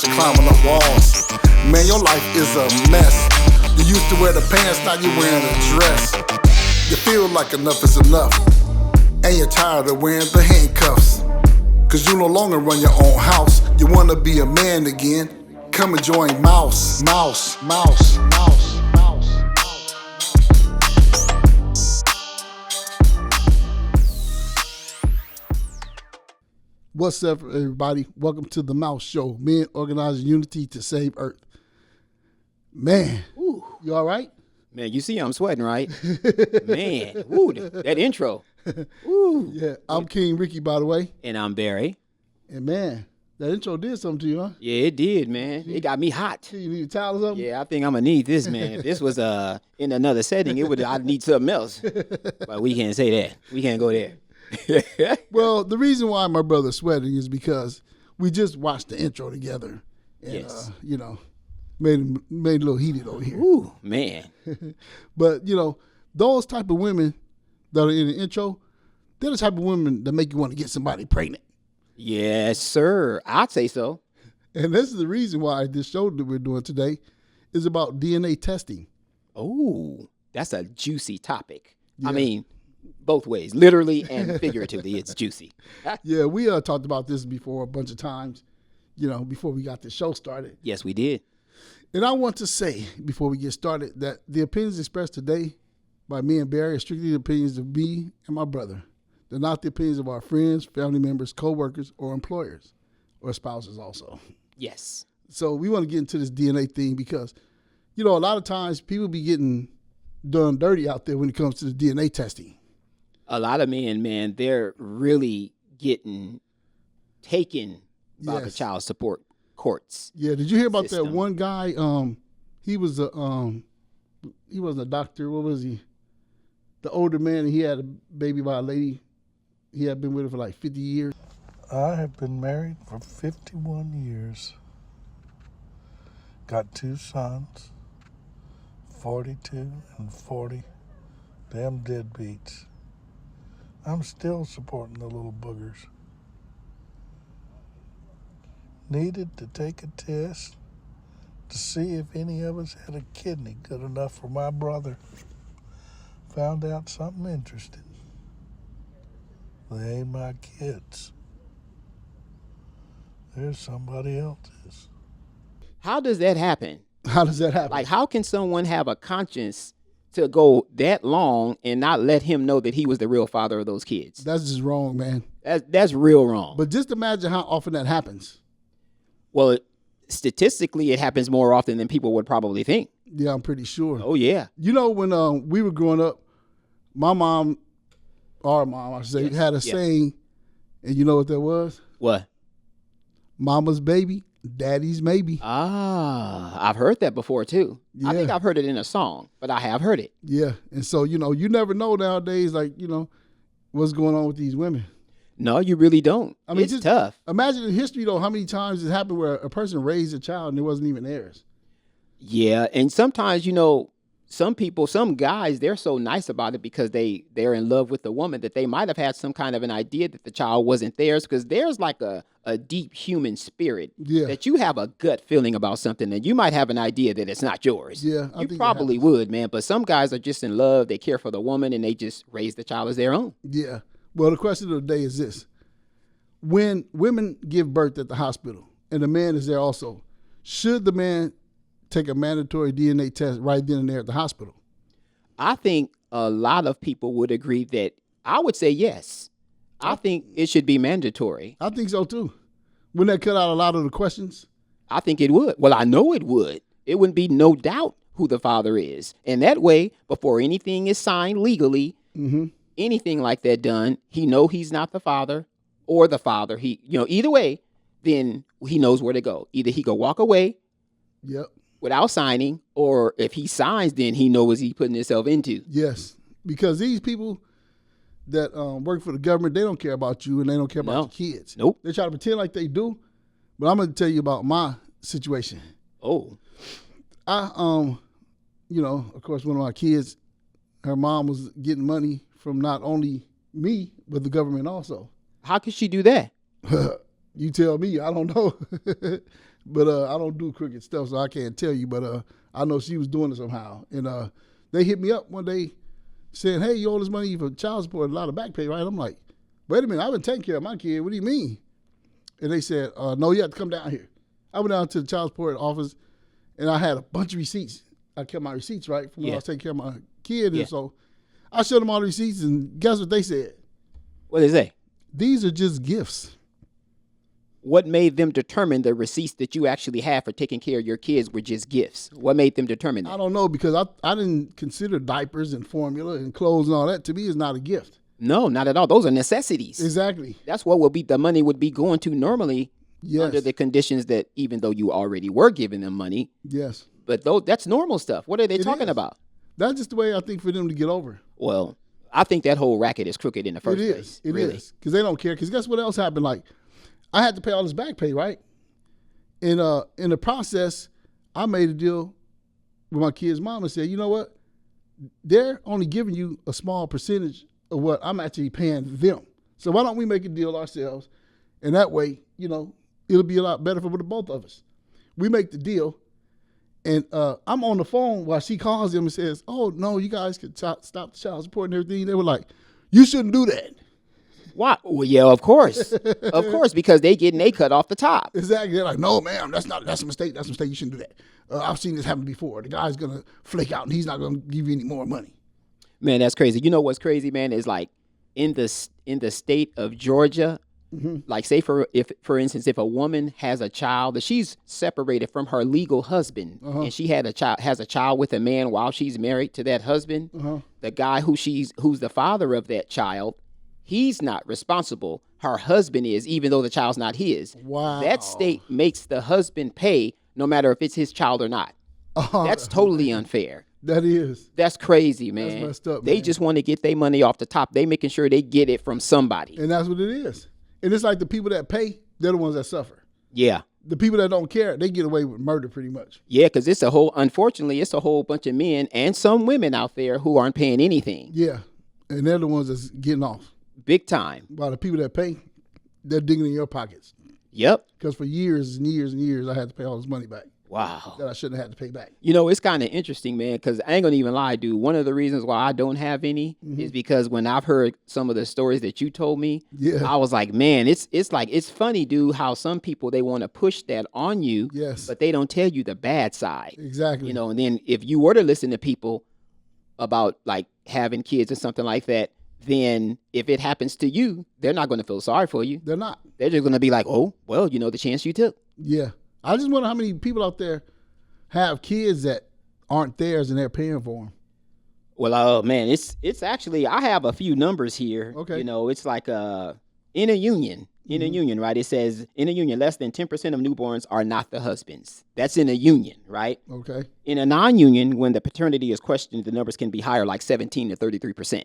to climbing up walls. Man, your life is a mess. You used to wear the pants, now you're wearing a dress. You feel like enough is enough, and you're tired of wearing the handcuffs. Cause you no longer run your own house. You wanna be a man again. Come and join Mouse. Mouse, Mouse, Mouse, Mouse. What's up, everybody? Welcome to the Mouse Show. Men organizing unity to save Earth. Man, Ooh. You all right? Man, you see I'm sweating, right? Man, ooh, that intro. Ooh. Yeah, I'm King Ricky, by the way. And I'm Barry. And man, that intro did something to you, huh? Yeah, it did, man. It got me hot. You need a towel or something? Yeah, I think I'm gonna need this, man. If this was in another setting, I'd need something else. But we can't say that. We can't go there. Well, the reason why my brother's sweating is because we just watched the intro together. And, Yes. Made it a little heated over here. Ooh, man. But, those type of women that are in the intro, they're the type of women that make you want to get somebody pregnant. Yes, sir. I'd say so. And this is the reason why this show that we're doing today is about DNA testing. Oh, that's a juicy topic. Yeah. I mean, both ways, literally and figuratively, it's juicy. Yeah, we talked about this before a bunch of times, before we got the show started. Yes, we did. And I want to say, before we get started, that the opinions expressed today by me and Barry are strictly the opinions of me and my brother. They're not the opinions of our friends, family members, co-workers, or employers, or spouses also. Yes. So we want to get into this DNA thing because, a lot of times people be getting done dirty out there when it comes to the DNA testing. A lot of men, man, they're really getting taken by the Yes. child support courts. Yeah, did you hear about that system. one guy? He was he wasn't a doctor. What was he? The older man, and he had a baby by a lady. He had been with her for like 50 years. I have been married for 51 years. Got 2 sons, 42 and 40. Damn deadbeats. I'm still supporting the little boogers. Needed to take a test to see if any of us had a kidney good enough for my brother. Found out something interesting. They ain't my kids. There's somebody else's. How does that happen? How does that happen? Like, how can someone have a conscience to go that long and not let him know that he was the real father of those kids? That's just wrong, man. That's real wrong. But just imagine how often that happens. Well, statistically, it happens more often than people would probably think. Yeah, I'm pretty sure. Oh, yeah. When we were growing up, my mom, our mom, I should say, Yes. had a saying, and you know what that was? What? Mama's baby, daddy's maybe. Ah, I've heard that before, too. I think Yeah. I've heard it in a song, but I have heard it. Yeah, and so, you never know nowadays, like, what's going on with these women. No, you really don't. I mean, it's just tough. Imagine in history, though, how many times it happened where a person raised a child and it wasn't even theirs. Yeah, and sometimes, some guys, they're so nice about it because they're in love with the woman that they might have had some kind of an idea that the child wasn't theirs, because there's like a deep human spirit Yeah. that you have a gut feeling about something and you might have an idea that it's not yours. Yeah, I you think that probably happens. would, man, but some guys are just in love, they care for the woman, and they just raise the child as their own. Yeah. Well, the question of the day is this. When women give birth at the hospital and the man is there also, should the man take a mandatory DNA test right then and there at the hospital? I think a lot of people would agree that I would say yes. I think it should be mandatory. I think so, too. Wouldn't that cut out a lot of the questions? I think it would. Well, I know it would. It wouldn't be no doubt who the father is. And that way, before anything is signed legally, anything like that done, he know he's not the father or the father. Either way, then he knows where to go. Either he could walk away Yep. without signing, or if he signs, then he knows what he's putting himself into. Yes. Because these people that work for the government, they don't care about you and they don't care about No. the kids. Nope. They try to pretend like they do. But I'm going to tell you about my situation. Oh, I, of course, one of my kids, her mom was getting money from not only me, but the government also. how could she do that? You tell me, I don't know. But I don't do crooked stuff, so I can't tell you. But I know she was doing it somehow. And they hit me up one day saying, hey, you owe this money for child support, a lot of back pay, right? I'm like, wait a minute, I've been taking care of my kid. What do you mean? And they said, no, you have to come down here. I went down to the child support office, and I had a bunch of receipts. I kept my receipts, right, from when I was taking care of my kid. And so I showed them all the receipts, and guess what they said? What did they say? These are just gifts. What made them determine the receipts that you actually have for taking care of your kids were just gifts? What made them determine that? I don't know, because I didn't consider diapers and formula and clothes and all that. To me, is not a gift. No, not at all. Those are necessities. Exactly. That's what the money would be going to normally under the conditions that even though you already were giving them money. Yes. But that's normal stuff. What are they talking about? That's just the way I think for them to get over. Well, I think that whole racket is crooked in the first place. It is. Because they don't care. Because guess what else happened? Like, I had to pay all this back pay, right? And in the process, I made a deal with my kid's mom and said, you know what? They're only giving you a small percentage of what I'm actually paying them. So why don't we make a deal ourselves? And that way, it'll be a lot better for the both of us. We make the deal, and I'm on the phone while she calls them and says, oh, no, you guys could stop the child support and everything. They were like, you shouldn't do that. Why? Well, yeah, of course. Of course, because they getting a cut off the top. Exactly. They're like, no, ma'am, that's a mistake. That's a mistake. You shouldn't do that. I've seen this happen before. The guy's going to flake out, and he's not going to give you any more money. Man, that's crazy. You know what's crazy, man, is like in the state of Georgia, like say for instance, if a woman has a child that she's separated from her legal husband and she has a child with a man while she's married to that husband, the guy who's the father of that child, he's not responsible. Her husband is, even though the child's not his. Wow. That state makes the husband pay no matter if it's his child or not. That's totally unfair. That is. That's crazy, man. That's messed up, They man. just want to get their money off the top. They making sure they get it from somebody. And that's what it is. And it's like the people that pay, they're the ones that suffer. Yeah. The people that don't care, they get away with murder pretty much. Yeah, because unfortunately, it's a whole bunch of men and some women out there who aren't paying anything. Yeah. And they're the ones that's getting off. Big time. While the people that pay, they're digging in your pockets. Yep. Because for years and years and years, I had to pay all this money back. Wow. That I shouldn't have had to pay back. It's kind of interesting, man, because I ain't going to even lie, dude. One of the reasons why I don't have any is because when I've heard some of the stories that you told me, I was like, man, it's funny, dude, how some people, they want to push that on you, but they don't tell you the bad side. Exactly. And then if you were to listen to people about like having kids or something like that, then if it happens to you, they're not going to feel sorry for you. They're not. They're just going to be like, oh, well, the chance you took. Yeah. I just wonder how many people out there have kids that aren't theirs and they're paying for them. Well, man, it's actually, I have a few numbers here. Okay. It's like in a union, right? It says in a union, less than 10% of newborns are not the husband's. That's in a union, right? Okay. In a non-union, when the paternity is questioned, the numbers can be higher, like 17 to 33%.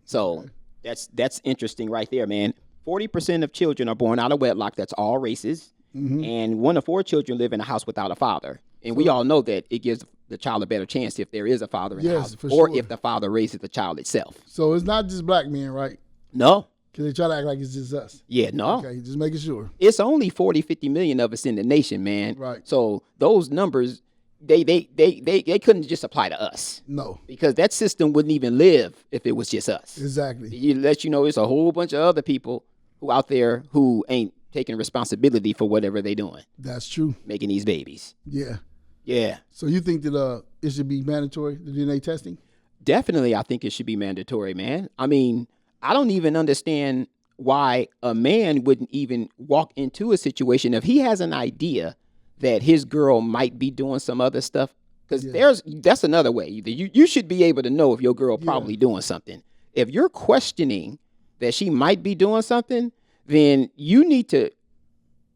So that's interesting right there, man. 40% of children are born out of wedlock. That's all races. And 1 of 4 children live in a house without a father. And we all know that it gives the child a better chance if there is a father in the house, or if the father raises the child itself. So it's not just black men, right? No. Because they try to act like it's just us. Yeah, no. Okay, just making sure. It's only 40, 50 million of us in the nation, man. Right. So those numbers, they couldn't just apply to us. No. Because that system wouldn't even live if it was just us. Exactly. It lets you know it's a whole bunch of other people who out there who ain't taking responsibility for whatever they doing. That's true. Making these babies. Yeah. Yeah. So you think that it should be mandatory, the DNA testing? Definitely, I think it should be mandatory, man. I mean, I don't even understand why a man wouldn't even walk into a situation if he has an idea that his girl might be doing some other stuff. Because that's another way. You should be able to know if your girl probably doing something. If you're questioning that she might be doing something, then you need to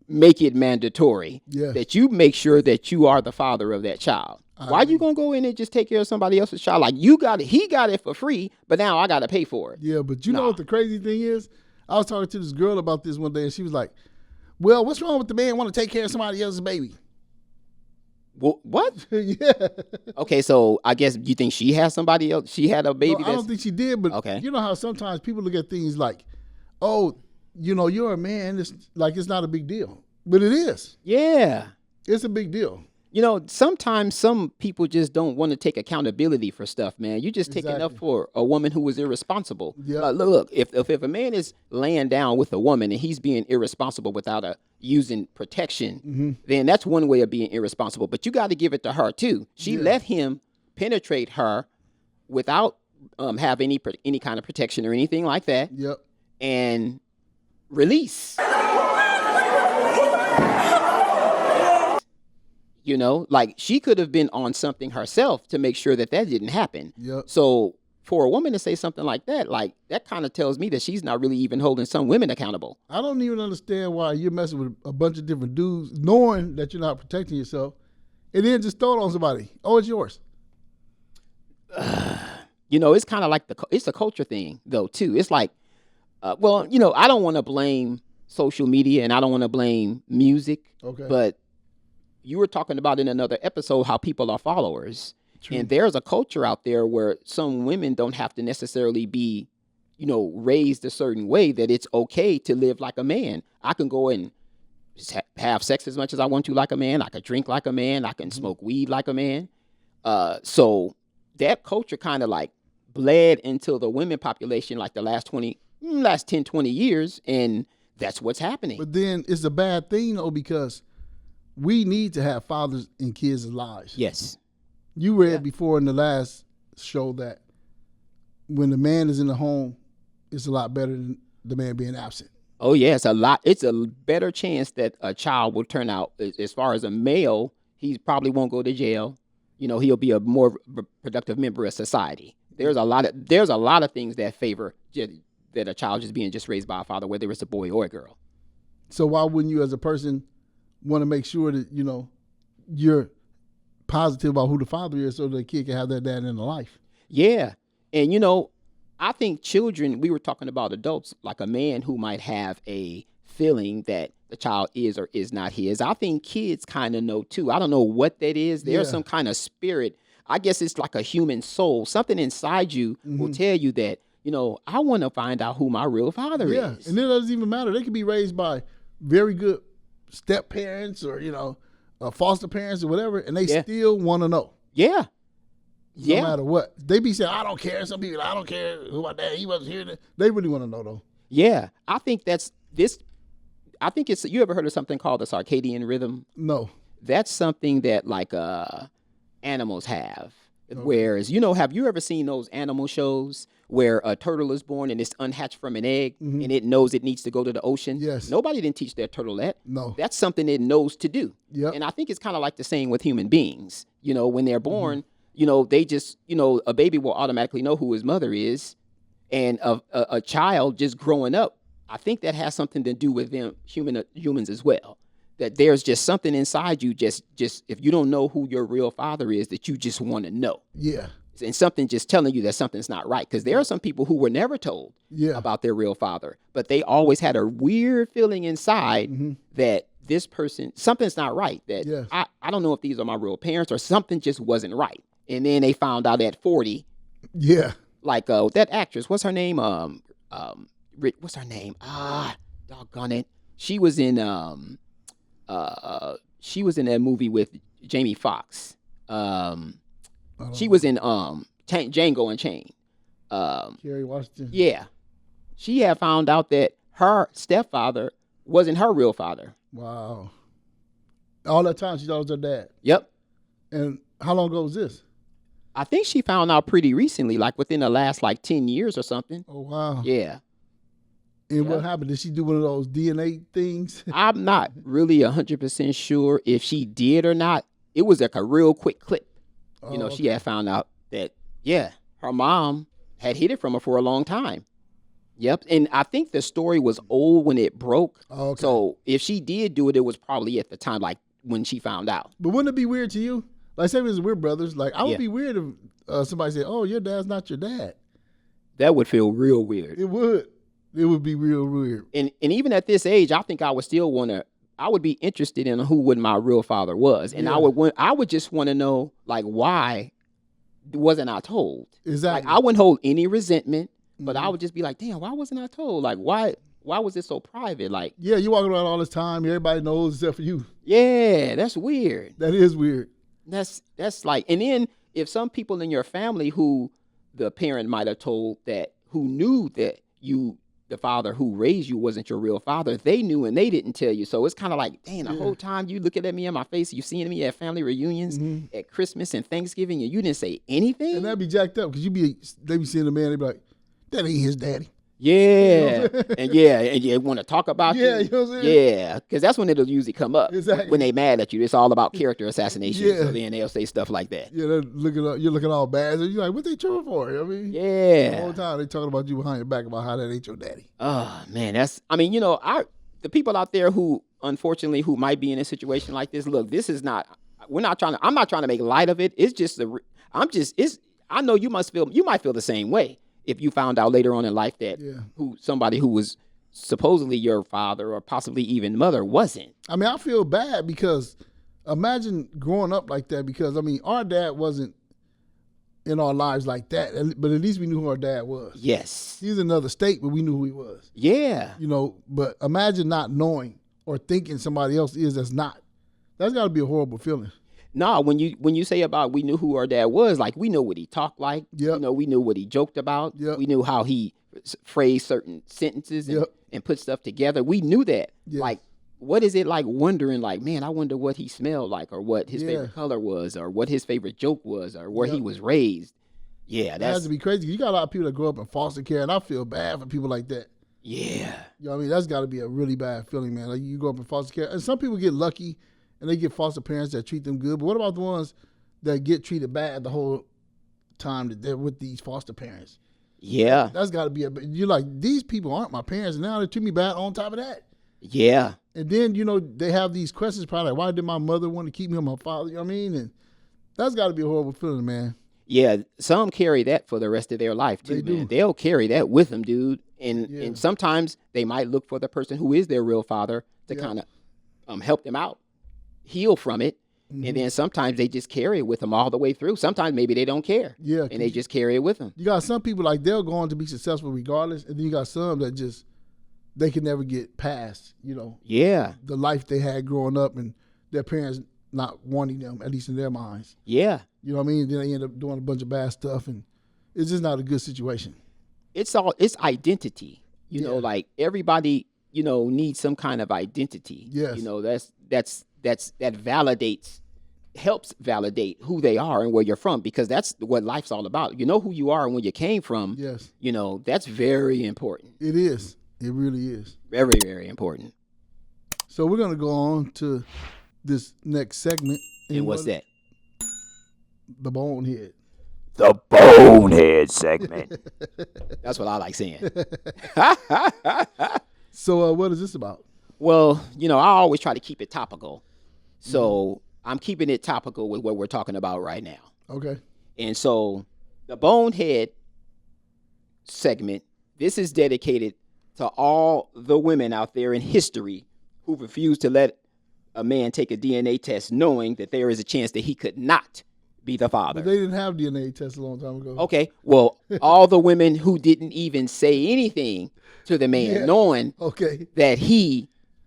make it mandatory that you make sure that you are the father of that child. Why you gonna go in and just take care of somebody else's child? Like he got it for free, but now I gotta pay for it. Yeah, but you know what the crazy thing is? I was talking to this girl about this one day, and she was like, well, what's wrong with the man want to take care of somebody else's baby? Well, what? Yeah. Okay, so I guess you think she has somebody else? She had a baby? No, I don't think she did, but you know how sometimes people look at things like, oh, you're a man. It's like it's not a big deal. But it is. Yeah. It's a big deal. You know, sometimes some people just don't want to take accountability for stuff, man. You just taking up Exactly. for a woman who was irresponsible. Yep. Look, if a man is laying down with a woman and he's being irresponsible without using protection, then that's one way of being irresponsible. But you got to give it to her too. She let him penetrate her without have any kind of protection or anything like that, Yep. and release. You know, like she could have been on something herself to make sure that didn't happen. Yep. So for a woman to say something like that kind of tells me that she's not really even holding some women accountable. I don't even understand why you're messing with a bunch of different dudes, knowing that you're not protecting yourself, and then just throw it on somebody. Oh, it's yours. You know, it's kind of like it's a culture thing though too. It's like, well, you know, I don't want to blame social media and I don't want to blame music, Okay. but you were talking about in another episode how people are followers. True. And there's a culture out there where some women don't have to necessarily be, you know, raised a certain way, that it's okay to live like a man. I can go and have sex as much as I want to like a man. I could drink like a man. I can smoke weed like a man. So that culture kind of like bled into the women population like the last 10, 20 years. And that's what's happening. But then it's a bad thing though, because we need to have fathers in kids' lives. Yes. You read before in the last show that when the man is in the home, it's a lot better than the man being absent. Oh yeah, it's a better chance that a child will turn out, as far as a male, he probably won't go to jail. You know, he'll be a more productive member of society. There's a lot of things that favor that a child just being raised by a father, whether it's a boy or a girl. So why wouldn't you as a person want to make sure that, you know, you're positive about who the father is so the kid can have that dad in the life? Yeah. And, you know, I think children, we were talking about adults, like a man who might have a feeling that the child is or is not his. I think kids kind of know too. I don't know what that is. There's some kind of spirit. I guess it's like a human soul. Something inside you will tell you that, you know, I want to find out who my real father is. Yeah, and it doesn't even matter. They could be raised by very good step parents or, you know, foster parents or whatever, and they still want to know. Yeah. No matter what. They be saying, I don't care. Some people, I don't care who my dad, he wasn't here. They really want to know though. Yeah. I think you ever heard of something called the circadian rhythm? No. That's something that like animals have. Whereas, you know, have you ever seen those animal shows where a turtle is born and it's unhatched from an egg and it knows it needs to go to the ocean? Yes. Nobody didn't teach that turtle that. No. That's something it knows to do. Yep. And I think it's kind of like the same with human beings. You know, when they're born, you know, they just, you know, a baby will automatically know who his mother is. And a child just growing up, I think that has something to do with them, humans as well. That there's just something inside you, just if you don't know who your real father is, that you just want to know. Yeah. And something just telling you that something's not right. Because there are some people who were never told about their real father, but they always had a weird feeling inside that this person, something's not right. That I don't know if these are my real parents or something just wasn't right. And then they found out at 40. Yeah. Like that actress, what's her name? What's her name? Doggone it. She was in that movie with Jamie Foxx. She was in Django Unchained. Kerry Washington. Yeah. She had found out that her stepfather wasn't her real father. Wow. All that time she thought it was her dad. Yep. And how long ago was this? I think she found out pretty recently, like within the last 10 years or something. Oh, wow. Yeah. And what happened? Did she do one of those DNA things? I'm not really 100% sure if she did or not. It was like a real quick clip. You know, she had found out that, her mom had hid it from her for a long time. Yep. And I think the story was old when it broke. Oh, okay. So if she did do it, it was probably at the time, like when she found out. But wouldn't it be weird to you? Like, say we're brothers. Like, I would be weird if somebody said, oh, your dad's not your dad. That would feel real weird. It would. It would be real weird. And even at this age, I think I would still I would be interested in who my real father was. And I would just want to know, like, why wasn't I told? Exactly. Like, I wouldn't hold any resentment, but I would just be like, damn, why wasn't I told? Like, why why was it so private? Like, Yeah, you walking around all this time. Everybody knows except for you. yeah, that's weird. That is weird. That's like, and then if some people in your family who the parent might have told that, who knew that you, the father who raised you, wasn't your real father, they knew and they didn't tell you. So it's kind of like, dang, the whole time you looking at me in my face, you seeing me at family reunions, at Christmas and Thanksgiving, and you didn't say anything. And that'd be jacked up because they be seeing the man, they be like, that ain't his daddy. Yeah, and you want to talk about you. Yeah, you know what I'm saying? Yeah, because that's when it'll usually come up. Exactly. When they mad at you, it's all about character assassination. Yeah. So then they'll say stuff like that. Yeah, they're you're looking all bad. You're like, what they tripping for? I mean, Yeah. the whole time they talking about you behind your back about how that ain't your daddy. Oh man, the people out there who unfortunately who might be in a situation like this. Look, this is not. I'm not trying to make light of it. It's just I know you might feel the same way if you found out later on in life that somebody who was supposedly your father or possibly even mother wasn't. I mean, I feel bad because imagine growing up like that because, I mean, our dad wasn't in our lives like that, but at least we knew who our dad was. Yes. He was in another state, but we knew who he was. Yeah. You know, but imagine not knowing or thinking somebody else is that's not. That's got to be a horrible feeling. No, when you say about we knew who our dad was, like we know what he talked like. Yep. You know, we knew what he joked about. Yep. We knew how he phrased certain sentences and put stuff together. We knew that. Yes. Like, what is it like wondering, like, man, I wonder what he smelled like or what his favorite color was or what his favorite joke was or where he was raised. Yeah, that has to be crazy. You got a lot of people that grow up in foster care, and I feel bad for people like that. Yeah. You know what I mean? That's got to be a really bad feeling, man. Like you grow up in foster care, and some people get lucky and they get foster parents that treat them good. But what about the ones that get treated bad the whole time that they're with these foster parents? Yeah. That's got to be you're like, these people aren't my parents, and now they treat me bad on top of that. Yeah. And then, you know, they have these questions probably like, why did my mother want to keep me on my father? You know what I mean? And that's got to be a horrible feeling, man. Yeah, some carry that for the rest of their life too, man. They'll carry that with them, dude. And sometimes they might look for the person who is their real father to kind of help them out, heal from it. Mm-hmm. And then sometimes they just carry it with them all the way through. Sometimes maybe they don't care. Yeah. And they just carry it with them. You got some people like they'll go on to be successful regardless. And then you got some that just, they can never get past, you know, the life they had growing up and their parents not wanting them, at least in their minds. Yeah. You know what I mean? Then they end up doing a bunch of bad stuff, and it's just not a good situation. It's identity. You know, like everybody, you know, needs some kind of identity. Yes. You know, that helps validate who they are and where you're from, because that's what life's all about. You know who you are and where you came from. Yes. You know, that's very important. It is. It really is. Very, very important. So we're going to go on to this next segment. And what's that? The Bonehead. The Bonehead segment. That's what I like saying. So what is this about? Well, you know, I always try to keep it topical. So I'm keeping it topical with what we're talking about right now. Okay. And so the Bonehead segment, this is dedicated to all the women out there in history who refused to let a man take a DNA test knowing that there is a chance that he could not be the father. But they didn't have DNA tests a long time ago. Okay. Well, all the women who didn't even say anything to the man knowing that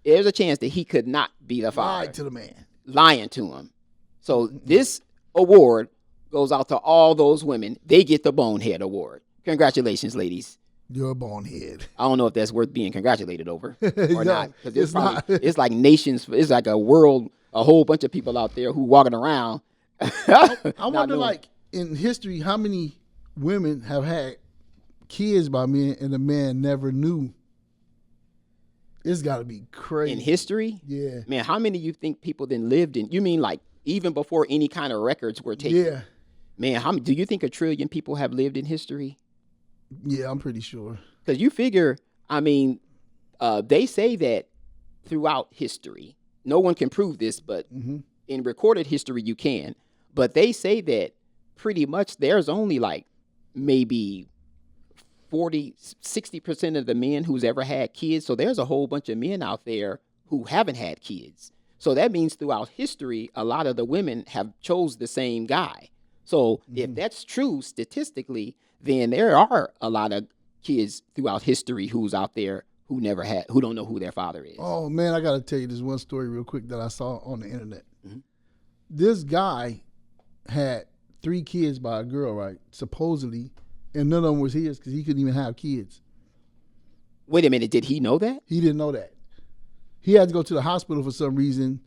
there's a chance that he could not be the father. Lied to the man. Lying to him. So this award goes out to all those women. They get the Bonehead Award. Congratulations, ladies. You're a bonehead. I don't know if that's worth being congratulated over or not. Because it's like nations, it's like a whole bunch of people out there who walking around. I wonder, like, in history, how many women have had kids by men and the man never knew? It's got to be crazy. In history? Yeah. Man, how many you think people then lived in? You mean like even before any kind of records were taken? Yeah. Man, do you think 1 trillion people have lived in history? Yeah, I'm pretty sure. Because you figure, I mean, they say that throughout history, no one can prove this, but in recorded history you can. But they say that pretty much there's only like maybe 60% of the men who's ever had kids. So there's a whole bunch of men out there who haven't had kids. So that means throughout history, a lot of the women have chose the same guy. So if that's true statistically, then there are a lot of kids throughout history who's out there who don't know who their father is. Oh man, I gotta tell you this one story real quick that I saw on the internet. Mm-hmm. This guy had 3 kids by a girl, right? Supposedly, and none of them was his because he couldn't even have kids. Wait a minute, did he know that? He didn't know that. He had to go to the hospital for some reason.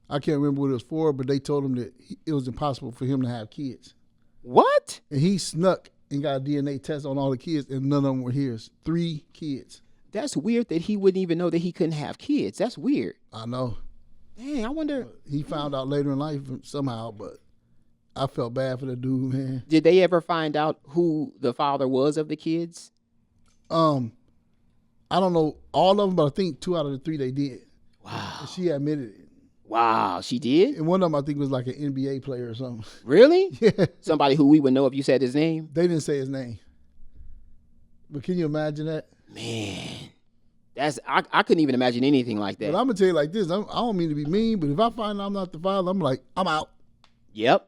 I can't remember what it was for, but they told him that it was impossible for him to have kids. What? And he snuck and got a DNA test on all the kids, and none of them were his. 3 kids. That's weird that he wouldn't even know that he couldn't have kids. That's weird. I know. Dang, I wonder. He found out later in life somehow, but I felt bad for the dude, man. Did they ever find out who the father was of the kids? I don't know all of them, but I think 2 out of the 3 they did. Wow. And she admitted it. Wow, she did? And one of them I think was like an NBA player or something. Really? Yeah. Somebody who we would know if you said his name? They didn't say his name. But can you imagine that? Man. I couldn't even imagine anything like that. But I'm going to tell you like this. I don't mean to be mean, but if I find I'm not the father, I'm like, I'm out. Yep.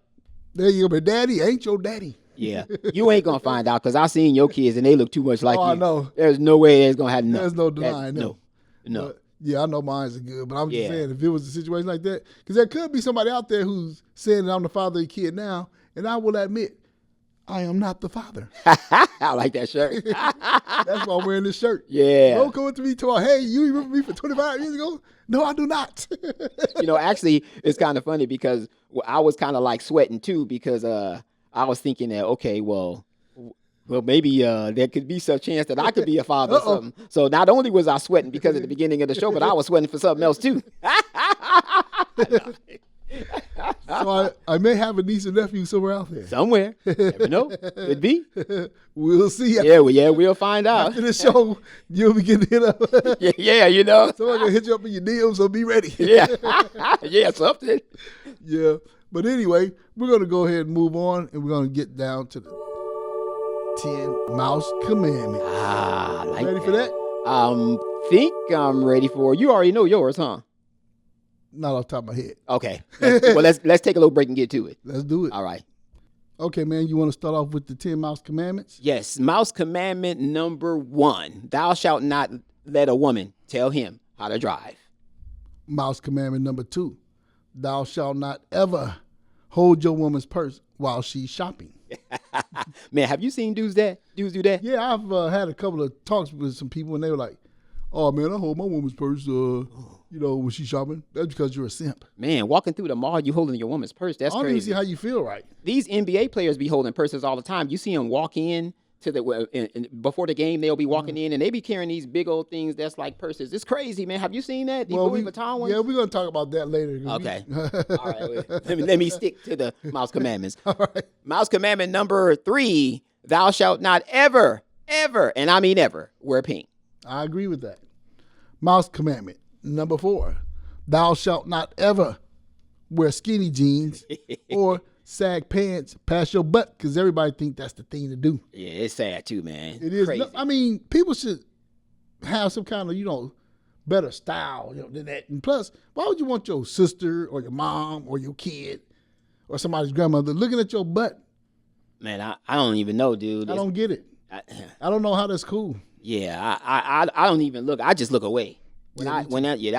There you go. But daddy ain't your daddy. Yeah. You ain't going to find out because I seen your kids and they look too much like you. I know. There's no way there's going to have There's no denying No. But, yeah, I know mine's good, but I'm just Yeah. saying if it was a situation like that, because there could be somebody out there who's saying that I'm the father of the kid now, and I will admit, I am not the father. I like that shirt. That's why I'm wearing this shirt. Yeah. Don't come up to me to hey, you remember me for 25 years ago? No, I do not. Actually, it's kind of funny because I was kind of like sweating too because I was thinking that, okay, well, maybe there could be some chance that I could be a father or something. So not only was I sweating because at the beginning of the show, but I was sweating for something else too. So I may have a niece and nephew somewhere out there. Somewhere. Never know. Could be. We'll see. We'll find out. After the show, you'll be getting hit up. Yeah, Somebody gonna hit you up in your DM, so be ready. Yeah, something. Yeah. But anyway, we're going to go ahead and move on, and we're going to get down to the 10 Mouse Commandments. I like Ready for that? Think I'm ready for you. Already know yours, huh? Not off the top of my head. Okay. Let's take a little break and get to it. Let's do it. All right. Okay, man, you want to start off with the 10 Mouse Commandments? Yes. Mouse Commandment number 1. Thou shalt not let a woman tell him how to drive. Mouse Commandment number 2. Thou shalt not ever hold your woman's purse while she's shopping. Man, have you seen dudes do that? Yeah, I've had a couple of talks with some people, and they were like, oh, man, I hold my woman's purse, when she's shopping. That's because you're a simp. Man, walking through the mall, you holding your woman's purse. That's I don't crazy. even see how you feel right. These NBA players be holding purses all the time. You see them walk in to before the game, they'll be walking in, and they be carrying these big old things that's like purses. It's crazy, man. Have you seen that? The Louis Vuitton ones? Yeah, we're going to talk about that later. Okay. All right. Let me stick to the Mouse Commandments. All right. Mouse Commandment number 3, thou shalt not ever, and I mean ever, wear pink. I agree with that. Mouse Commandment number 4, thou shalt not ever wear skinny jeans or sag pants past your butt, because everybody think that's the thing to do. Yeah, it's sad too, man. It is. Crazy. I mean, people should have some kind of, better style than that. And plus, why would you want your sister or your mom or your kid or somebody's grandmother looking at your butt? Man, I don't even know, dude. I don't get it. I don't know how that's cool. Yeah, I don't even look. I just look away. I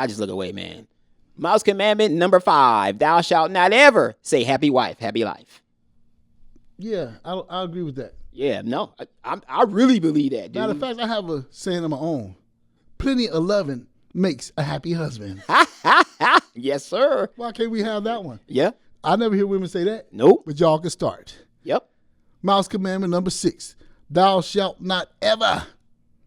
just look away, man. Mouse Commandment number 5, thou shalt not ever say happy wife, happy life. Yeah, I agree with that. Yeah, no, I really believe that, dude. Matter of fact, I have a saying of my own. Plenty of loving makes a happy husband. Yes, sir. Why can't we have that one? Yeah. I never hear women say that. Nope. But y'all can start. Yep. Mouse Commandment number 6, thou shalt not ever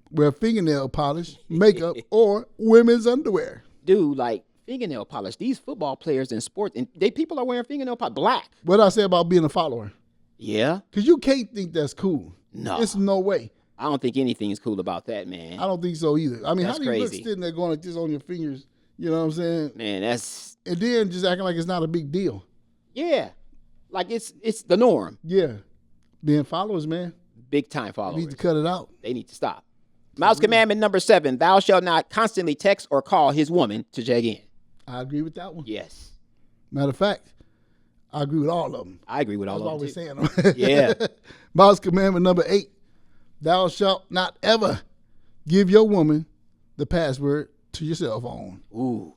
wear fingernail polish, makeup, or women's underwear. Dude, like fingernail polish. These football players in sports, and people are wearing fingernail polish black. What did I say about being a follower? Yeah. Because you can't think that's cool. No. It's no way. I don't think anything's cool about that, man. I don't think so either. I mean, That's how do you look crazy. sitting there going like this on your fingers? You know what I'm saying? Man, that's And then just acting like it's not a big deal. yeah. Like it's the norm. Yeah. Being followers, man. Big time You followers. need to cut it out. They need to stop. Mouse Commandment number 7, thou shalt not constantly text or call his woman to check in. I agree with that one. Yes. Matter of fact, I agree with all of them. I agree with all That's why of we're them. saying them. Yeah. Mouse Commandment number 8, thou shalt not ever give your woman the password to your cell phone. Ooh,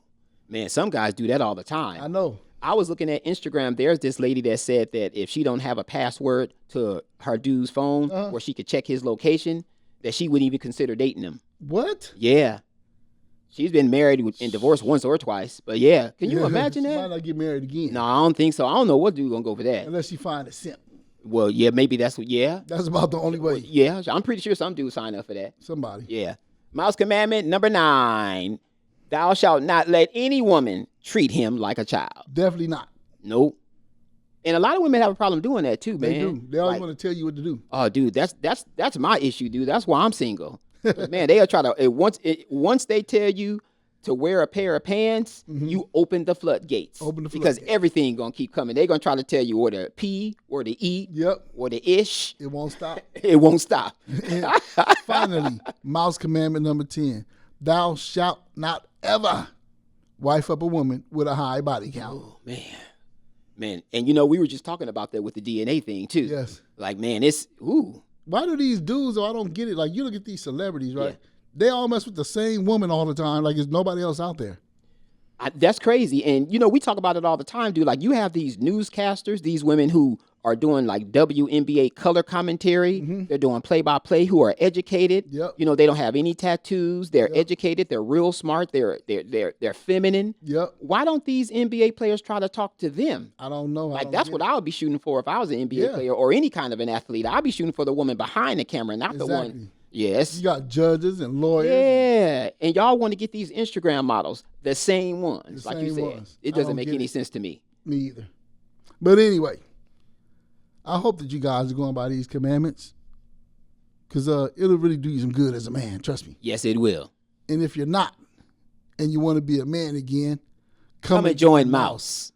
man, some guys do that all the time. I know. I was looking at Instagram. There's this lady that said that if she don't have a password to her dude's phone where she could check his location, that she wouldn't even consider dating him. What? Yeah. She's been married and divorced once or twice. But yeah, can you imagine She that? might not get married again. No, I don't think so. I don't know what dude gonna go for that. Unless she find a simp. Well, yeah, maybe that's what, yeah. That's about the only way. Yeah, I'm pretty sure some dudes sign up for that. Somebody. Yeah. Mouse commandment number 9. Thou shalt not let any woman treat him like a child. Definitely not. Nope. And a lot of women have a problem doing that too, man. They do. They always want to tell you what to do. Oh, dude, that's my issue, dude. That's why I'm single. But man, they'll try to once they tell you to wear a pair of pants, you open the floodgates. Because everything gonna keep coming. They're gonna try to tell you where to pee, where to eat, where to ish. It won't stop. It won't stop. And finally, mouse commandment number 10. Thou shalt not ever wife up a woman with a high body count. Oh, man. And you know, we were just talking about that with the DNA thing too. Yes. Like, man, it's Why do these dudes, I don't get it, like you look at these celebrities, right? Yeah. They all mess with the same woman all the time, like there's nobody else out there. That's crazy. And, you know, we talk about it all the time, dude. Like, you have these newscasters, these women who are doing, like, WNBA color commentary. They're doing play-by-play, who are educated. Yep. You know, they don't have any tattoos. They're educated. They're real smart. They're feminine. Yep. Why don't these NBA players try to talk to them? I don't know. Like, that's what I would be shooting for if I was an NBA player or any kind of an athlete. I'd be shooting for the woman behind the camera, not the one. Yes. You got judges and lawyers. Yeah. And y'all want to get these Instagram models, the same ones, like you said. It doesn't make any sense to me. Me either. But anyway, I hope that you guys are going by these commandments because it'll really do you some good as a man. Trust me. Yes, it will. And if you're not and you want to be a man again, come and join Mouse.